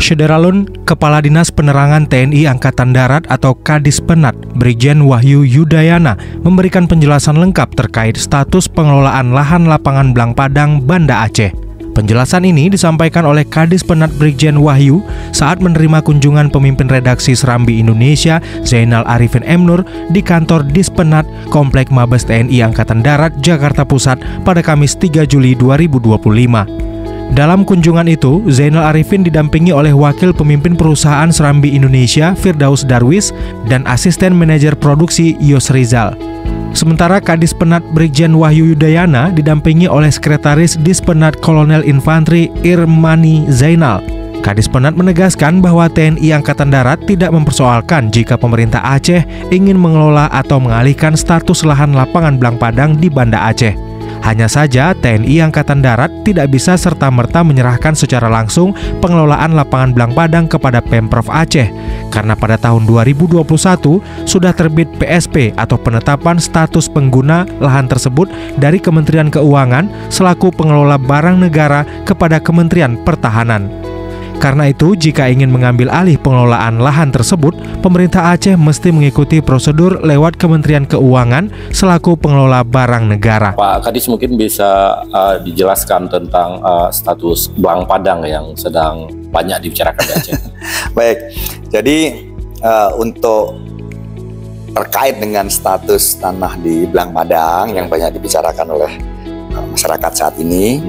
Syederalun, Kepala Dinas Penerangan TNI Angkatan Darat atau Kadispenat, Brigjen Wahyu Yudayana, memberikan penjelasan lengkap terkait status pengelolaan lahan lapangan Blang Padang, Banda Aceh. Penjelasan ini disampaikan oleh Kadispenat Brigjen Wahyu saat menerima kunjungan pemimpin redaksi Serambi Indonesia, Zainal Arifin M. Nur, di kantor Dispenat Komplek Mabes TNI Angkatan Darat, Jakarta Pusat pada Kamis 3 Juli 2025. Dalam kunjungan itu, Zainal Arifin didampingi oleh Wakil Pemimpin Perusahaan Serambi Indonesia, Firdaus Darwis, dan Asisten Manajer Produksi, Yos Rizal. Sementara Kadispenat Brigjen Wahyu Yudayana didampingi oleh Sekretaris Dispenat Kolonel Infantri Irmani Zainal. Kadispenat menegaskan bahwa TNI Angkatan Darat tidak mempersoalkan jika pemerintah Aceh ingin mengelola atau mengalihkan status lahan lapangan Blang Padang di Banda Aceh. Hanya saja TNI Angkatan Darat tidak bisa serta-merta menyerahkan secara langsung pengelolaan lapangan Blang Padang kepada Pemprov Aceh, karena pada tahun 2021 sudah terbit PSP atau penetapan status pengguna lahan tersebut dari Kementerian Keuangan selaku pengelola barang negara kepada Kementerian Pertahanan. Karena itu, jika ingin mengambil alih pengelolaan lahan tersebut, pemerintah Aceh mesti mengikuti prosedur lewat Kementerian Keuangan selaku pengelola barang negara. Pak Kadis mungkin bisa dijelaskan tentang status Blang Padang yang sedang banyak dibicarakan di Aceh. Baik, jadi untuk terkait dengan status tanah di Blang Padang yang banyak dibicarakan oleh masyarakat saat ini,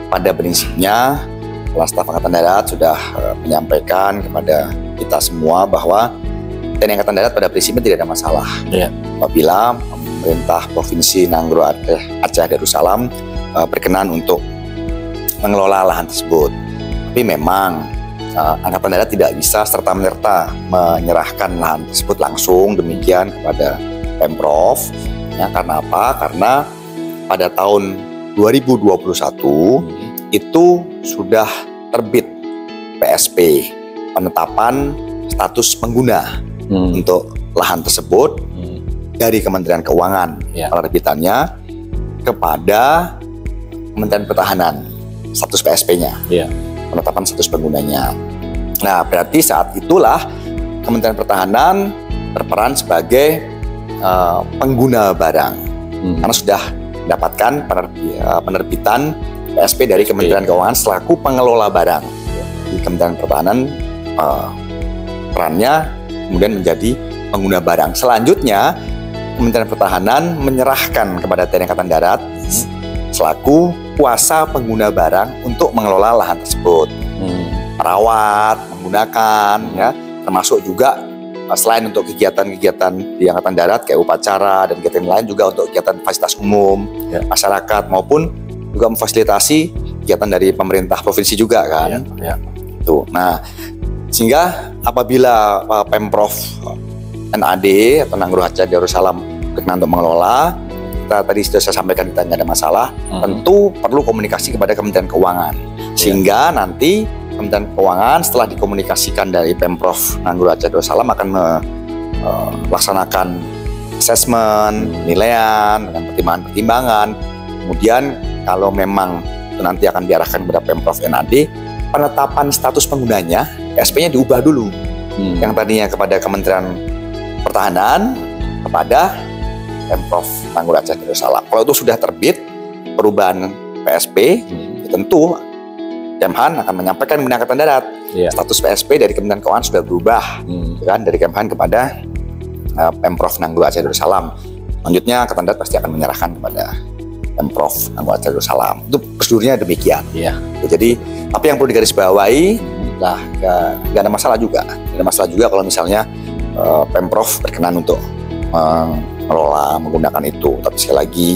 pada prinsipnya Kepala Staf Angkatan Darat sudah menyampaikan kepada kita semua bahwa TNI Angkatan Darat pada prinsipnya tidak ada masalah. Apabila pemerintah Provinsi Nanggro Aceh Darussalam berkenan untuk mengelola lahan tersebut. Tapi memang Angkatan Darat tidak bisa serta-merta menyerahkan lahan tersebut langsung demikian kepada Pemprov. Ya, karena apa? Karena pada tahun 2021 itu sudah terbit PSP, penetapan status pengguna untuk lahan tersebut dari Kementerian Keuangan. Penerbitannya kepada Kementerian Pertahanan, status PSP-nya, penetapan status penggunanya. Nah, berarti saat itulah Kementerian Pertahanan berperan sebagai pengguna barang, karena sudah mendapatkan penerbitan PSP dari Kementerian Keuangan selaku pengelola barang. Di Kementerian Pertahanan perannya kemudian menjadi pengguna barang. Selanjutnya Kementerian Pertahanan menyerahkan kepada TNI Angkatan Darat selaku kuasa pengguna barang untuk mengelola lahan tersebut, merawat, menggunakan, ya, termasuk juga selain untuk kegiatan-kegiatan di Angkatan Darat kayak upacara dan kegiatan lain, juga untuk kegiatan fasilitas umum masyarakat maupun juga memfasilitasi kegiatan dari pemerintah provinsi juga kan. Tuh. Nah, sehingga apabila Pemprov NAD atau Nanggro Aceh Darussalam berkenan untuk mengelola, kita tadi sudah saya sampaikan kita nggak ada masalah. Tentu perlu komunikasi kepada Kementerian Keuangan, sehingga nanti Kementerian Keuangan setelah dikomunikasikan dari Pemprov Nanggro Aceh Darussalam akan melaksanakan asesmen, penilaian dengan pertimbangan-pertimbangan. Kemudian kalau memang itu nanti akan diarahkan kepada Pemprov NAD, penetapan status penggunanya, PSP-nya diubah dulu. Yang tadinya kepada Kementerian Pertahanan, kepada Pemprov Nanggro Aceh Darussalam. Kalau itu sudah terbit perubahan PSP, tentu Kemhan akan menyampaikan kepada Angkatan Darat. Status PSP dari Kementerian Keuangan sudah berubah, kan, dari Kemhan kepada Pemprov Nanggro Aceh Darussalam. Selanjutnya Angkatan Darat pasti akan menyerahkan kepada Pemprov Nanggro Aceh Darussalam. Itu prosedurnya demikian. Jadi, tapi yang perlu digarisbawahi, lah nggak ada masalah juga. Nggak ada masalah juga kalau misalnya Pemprov berkenan untuk mengelola, menggunakan itu. Tapi sekali lagi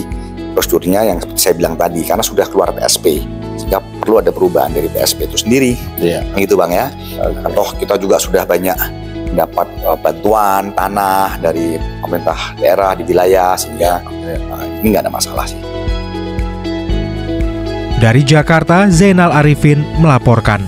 prosedurnya yang seperti saya bilang tadi, karena sudah keluar PSP, sehingga perlu ada perubahan dari PSP itu sendiri. Gitu Bang ya. Toh kita juga sudah banyak mendapat bantuan tanah dari pemerintah daerah di wilayah, sehingga ini nggak ada masalah sih. Dari Jakarta, Zainal Arifin melaporkan.